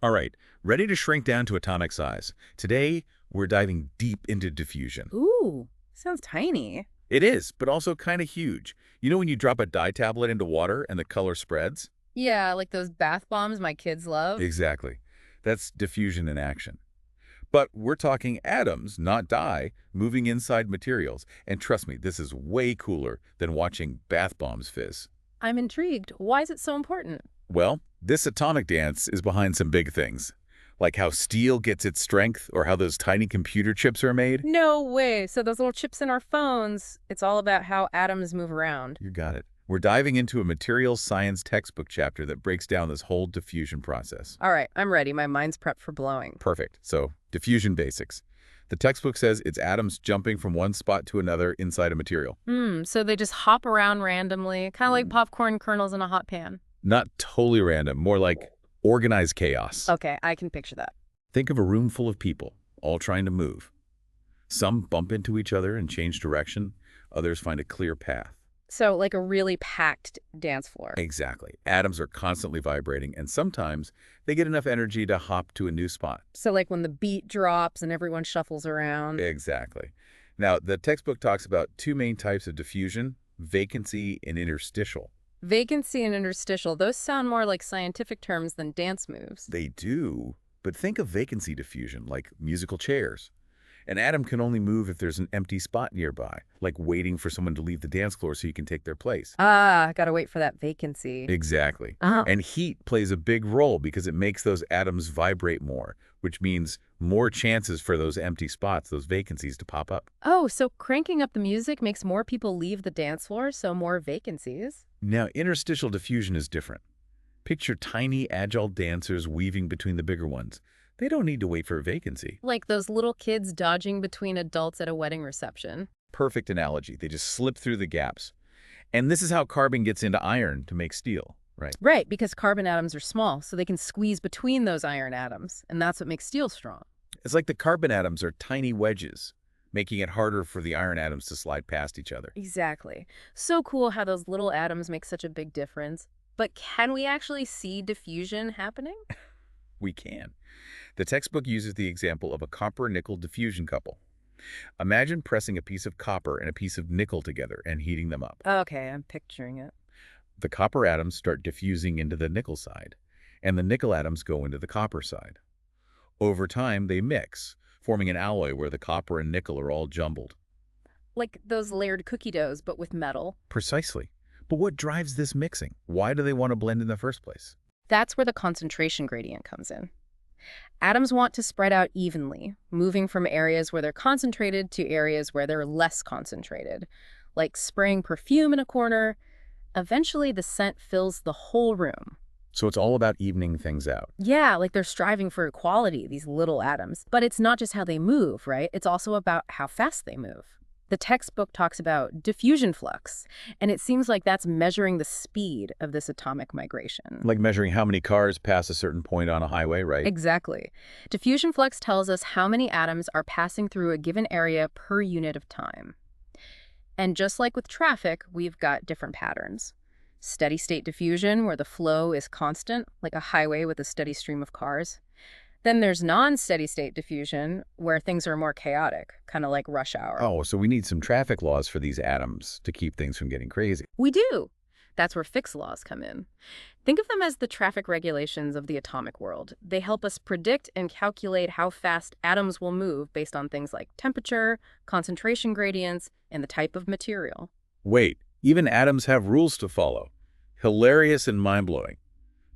All right, ready to shrink down to atomic size. Today, we're diving deep into diffusion. Ooh, sounds tiny. It is, but also kind of huge. You know when you drop a dye tablet into water and the color spreads? Yeah, like those bath bombs my kids love. Exactly. That's diffusion in action. But we're talking atoms, not dye, moving inside materials. And trust me, this is way cooler than watching bath bombs fizz. I'm intrigued. Why is it so important? Well, this atomic dance is behind some big things, like how steel gets its strength or how those tiny computer chips are made. No way. So those little chips in our phones, it's all about how atoms move around. You got it. We're diving into a materials science textbook chapter that breaks down this whole diffusion process. All right, I'm ready. My mind's prepped for blowing. Perfect. So, diffusion basics. The textbook says it's atoms jumping from one spot to another inside a material. So they just hop around randomly, kind of like popcorn kernels in a hot pan. Not totally random, more like organized chaos. Okay, I can picture that. Think of a room full of people, all trying to move. Some bump into each other and change direction. Others find a clear path. So like a really packed dance floor. Exactly. Atoms are constantly vibrating, and sometimes they get enough energy to hop to a new spot. So like when the beat drops and everyone shuffles around. Exactly. Now, the textbook talks about two main types of diffusion, vacancy and interstitial. Vacancy and interstitial, those sound more like scientific terms than dance moves. They do, but think of vacancy diffusion, like musical chairs. An atom can only move if there's an empty spot nearby, like waiting for someone to leave the dance floor so you can take their place. Ah, gotta wait for that vacancy. Exactly. Oh. And heat plays a big role because it makes those atoms vibrate more, which means more chances for those empty spots, those vacancies, to pop up. Oh, so cranking up the music makes more people leave the dance floor, so more vacancies. Now, interstitial diffusion is different. Picture tiny, agile dancers weaving between the bigger ones. They don't need to wait for a vacancy. Like those little kids dodging between adults at a wedding reception. Perfect analogy. They just slip through the gaps. And this is how carbon gets into iron to make steel, right? Right, because carbon atoms are small, so they can squeeze between those iron atoms, and that's what makes steel strong. It's like the carbon atoms are tiny wedges, making it harder for the iron atoms to slide past each other. Exactly. So cool how those little atoms make such a big difference. But can we actually see diffusion happening? We can. The textbook uses the example of a copper-nickel diffusion couple. Imagine pressing a piece of copper and a piece of nickel together and heating them up. Okay, I'm picturing it. The copper atoms start diffusing into the nickel side, and the nickel atoms go into the copper side. Over time, they mix, forming an alloy where the copper and nickel are all jumbled. Like those layered cookie doughs, but with metal. Precisely. But what drives this mixing? Why do they want to blend in the first place? That's where the concentration gradient comes in. Atoms want to spread out evenly, moving from areas where they're concentrated to areas where they're less concentrated. Like spraying perfume in a corner, eventually the scent fills the whole room. So it's all about evening things out. Yeah, like they're striving for equality, these little atoms. But it's not just how they move, right? It's also about how fast they move. The textbook talks about diffusion flux, and it seems like that's measuring the speed of this atomic migration. Like measuring how many cars pass a certain point on a highway, right? Exactly. Diffusion flux tells us how many atoms are passing through a given area per unit of time. And just like with traffic, we've got different patterns. Steady-state diffusion, where the flow is constant, like a highway with a steady stream of cars. Then there's non-steady-state diffusion, where things are more chaotic, kind of like rush hour. Oh, so we need some traffic laws for these atoms to keep things from getting crazy. We do. That's where fixed laws come in. Think of them as the traffic regulations of the atomic world. They help us predict and calculate how fast atoms will move based on things like temperature, concentration gradients, and the type of material. Wait, even atoms have rules to follow. Hilarious and mind-blowing.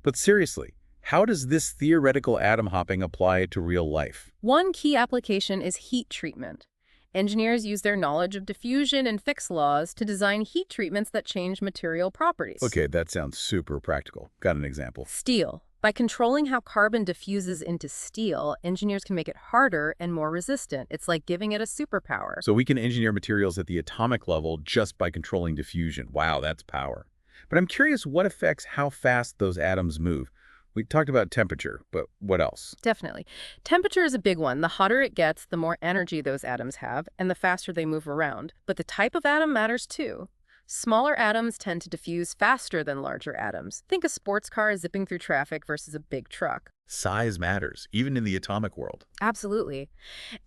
But seriously, how does this theoretical atom hopping apply to real life? One key application is heat treatment. Engineers use their knowledge of diffusion and Fick's laws to design heat treatments that change material properties. Okay, that sounds super practical. Got an example? Steel. By controlling how carbon diffuses into steel, engineers can make it harder and more resistant. It's like giving it a superpower. So we can engineer materials at the atomic level just by controlling diffusion. Wow, that's power. But I'm curious what affects how fast those atoms move. We talked about temperature, but what else? Definitely. Temperature is a big one. The hotter it gets, the more energy those atoms have, and the faster they move around. But the type of atom matters too. Smaller atoms tend to diffuse faster than larger atoms. Think a sports car zipping through traffic versus a big truck. Size matters, even in the atomic world. Absolutely.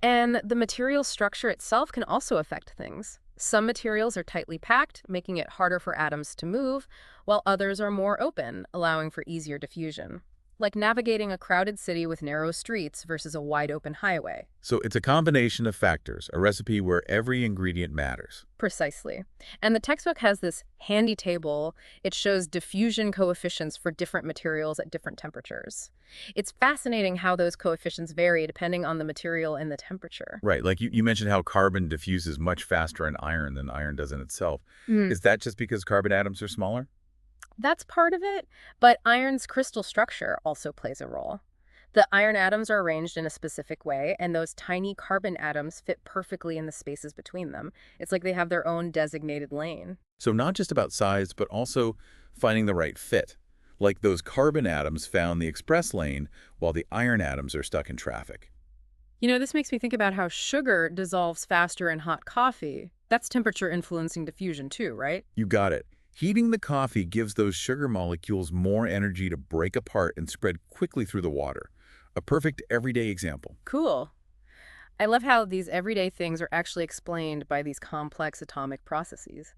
And the material structure itself can also affect things. Some materials are tightly packed, making it harder for atoms to move, while others are more open, allowing for easier diffusion. Like navigating a crowded city with narrow streets versus a wide-open highway. So it's a combination of factors, a recipe where every ingredient matters. Precisely. And the textbook has this handy table. It shows diffusion coefficients for different materials at different temperatures. It's fascinating how those coefficients vary depending on the material and the temperature. Right, like you mentioned how carbon diffuses much faster in iron than iron does in itself. Mm. Is that just because carbon atoms are smaller? That's part of it, but iron's crystal structure also plays a role. The iron atoms are arranged in a specific way, and those tiny carbon atoms fit perfectly in the spaces between them. It's like they have their own designated lane. So not just about size, but also finding the right fit. Like those carbon atoms found the express lane, while the iron atoms are stuck in traffic. You know, this makes me think about how sugar dissolves faster in hot coffee. That's temperature influencing diffusion too, right? You got it. Heating the coffee gives those sugar molecules more energy to break apart and spread quickly through the water. A perfect everyday example. Cool. I love how these everyday things are actually explained by these complex atomic processes.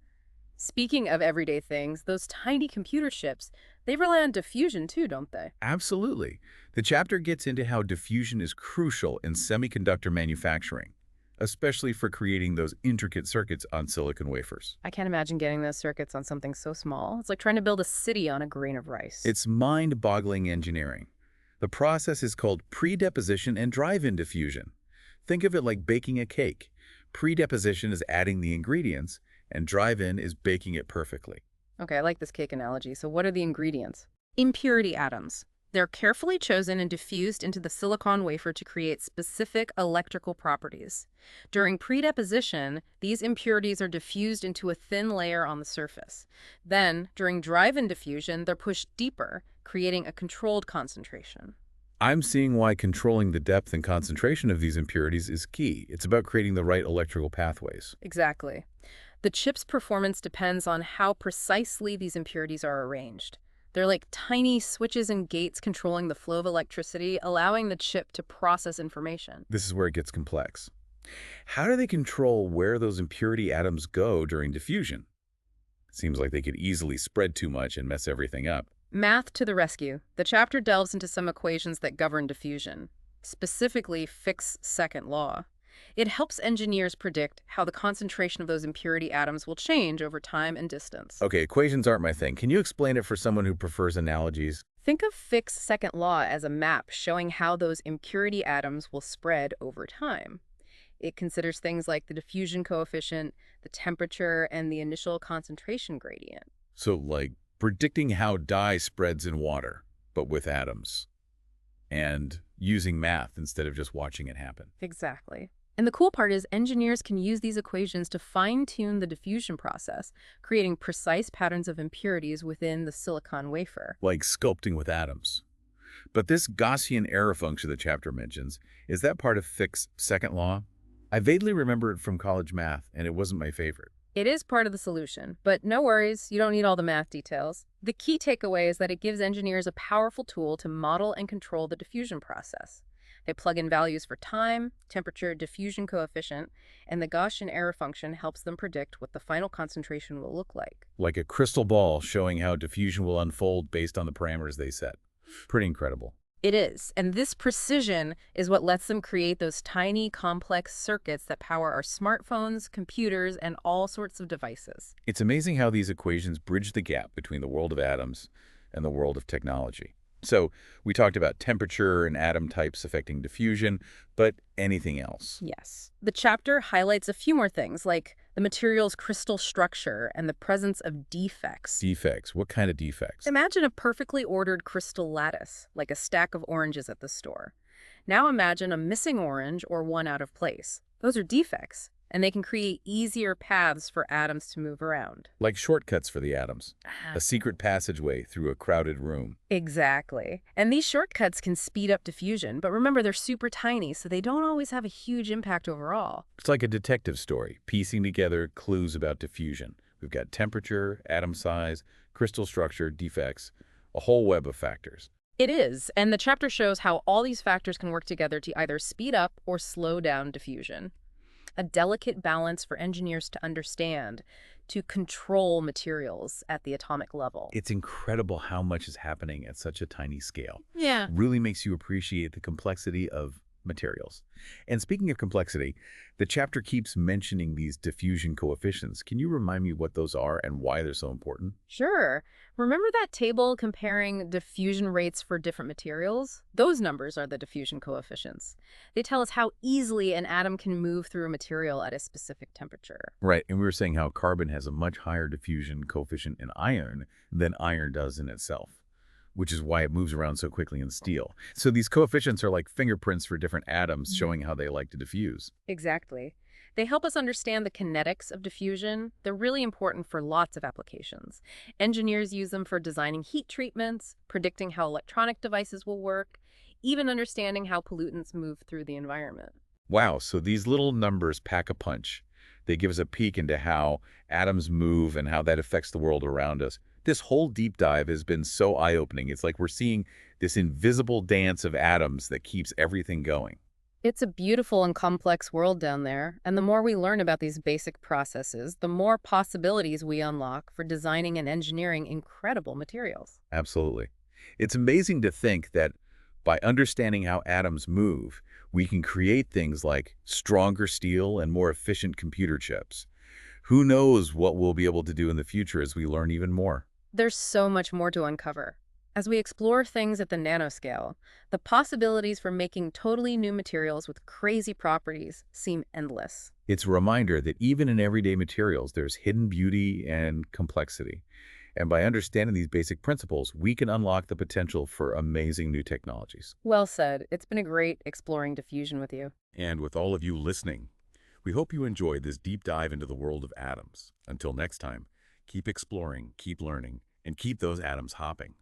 Speaking of everyday things, those tiny computer chips, they rely on diffusion too, don't they? Absolutely. The chapter gets into how diffusion is crucial in semiconductor manufacturing, especially for creating those intricate circuits on silicon wafers. I can't imagine getting those circuits on something so small. It's like trying to build a city on a grain of rice. It's mind-boggling engineering. The process is called pre-deposition and drive-in diffusion. Think of it like baking a cake. Pre-deposition is adding the ingredients, and drive-in is baking it perfectly. Okay, I like this cake analogy. So what are the ingredients? Impurity atoms. They're carefully chosen and diffused into the silicon wafer to create specific electrical properties. During pre-deposition, these impurities are diffused into a thin layer on the surface. Then, during drive-in diffusion, they're pushed deeper, creating a controlled concentration. I'm seeing why controlling the depth and concentration of these impurities is key. It's about creating the right electrical pathways. Exactly. The chip's performance depends on how precisely these impurities are arranged. They're like tiny switches and gates controlling the flow of electricity, allowing the chip to process information. This is where it gets complex. How do they control where those impurity atoms go during diffusion? It seems like they could easily spread too much and mess everything up. Math to the rescue. The chapter delves into some equations that govern diffusion, specifically Fick's second law. It helps engineers predict how the concentration of those impurity atoms will change over time and distance. Okay, equations aren't my thing. Can you explain it for someone who prefers analogies? Think of Fick's second law as a map showing how those impurity atoms will spread over time. It considers things like the diffusion coefficient, the temperature, and the initial concentration gradient. So, like predicting how dye spreads in water, but with atoms. And using math instead of just watching it happen. Exactly. And the cool part is engineers can use these equations to fine-tune the diffusion process, creating precise patterns of impurities within the silicon wafer. Like sculpting with atoms. But this Gaussian error function the chapter mentions, is that part of Fick's second law? I vaguely remember it from college math, and it wasn't my favorite. It is part of the solution, but no worries, you don't need all the math details. The key takeaway is that it gives engineers a powerful tool to model and control the diffusion process. They plug in values for time, temperature, diffusion coefficient, and the Gaussian error function helps them predict what the final concentration will look like. Like a crystal ball showing how diffusion will unfold based on the parameters they set. Pretty incredible. It is, and this precision is what lets them create those tiny, complex circuits that power our smartphones, computers, and all sorts of devices. It's amazing how these equations bridge the gap between the world of atoms and the world of technology. So we talked about temperature and atom types affecting diffusion, but anything else? Yes. The chapter highlights a few more things, like the material's crystal structure and the presence of defects. Defects? What kind of defects? Imagine a perfectly ordered crystal lattice, like a stack of oranges at the store. Now imagine a missing orange or one out of place. Those are defects, and they can create easier paths for atoms to move around. Like shortcuts for the atoms. A secret passageway through a crowded room. Exactly. And these shortcuts can speed up diffusion, but remember they're super tiny, so they don't always have a huge impact overall. It's like a detective story, piecing together clues about diffusion, We've got temperature, atom size, crystal structure, defects, a whole web of factors. It is, and the chapter shows how all these factors can work together to either speed up or slow down diffusion. A delicate balance for engineers to understand, to control materials at the atomic level. It's incredible how much is happening at such a tiny scale. Yeah. Really makes you appreciate the complexity of materials. And speaking of complexity, the chapter keeps mentioning these diffusion coefficients. Can you remind me what those are and why they're so important? Sure. Remember that table comparing diffusion rates for different materials? Those numbers are the diffusion coefficients. They tell us how easily an atom can move through a material at a specific temperature. Right, and we were saying how carbon has a much higher diffusion coefficient in iron than iron does in itself, which is why it moves around so quickly in steel. So these coefficients are like fingerprints for different atoms showing how they like to diffuse. Exactly. They help us understand the kinetics of diffusion. They're really important for lots of applications. Engineers use them for designing heat treatments, predicting how electronic devices will work, even understanding how pollutants move through the environment. Wow, so these little numbers pack a punch. They give us a peek into how atoms move and how that affects the world around us. This whole deep dive has been so eye-opening. It's like we're seeing this invisible dance of atoms that keeps everything going. It's a beautiful and complex world down there, and the more we learn about these basic processes, the more possibilities we unlock for designing and engineering incredible materials. Absolutely. It's amazing to think that by understanding how atoms move, we can create things like stronger steel and more efficient computer chips. Who knows what we'll be able to do in the future as we learn even more? There's so much more to uncover. As we explore things at the nanoscale, the possibilities for making totally new materials with crazy properties seem endless. It's a reminder that even in everyday materials, there's hidden beauty and complexity. And by understanding these basic principles, we can unlock the potential for amazing new technologies. Well said. It's been a great exploring diffusion with you. And with all of you listening, we hope you enjoyed this deep dive into the world of atoms. Until next time, keep exploring, keep learning, and keep those atoms hopping.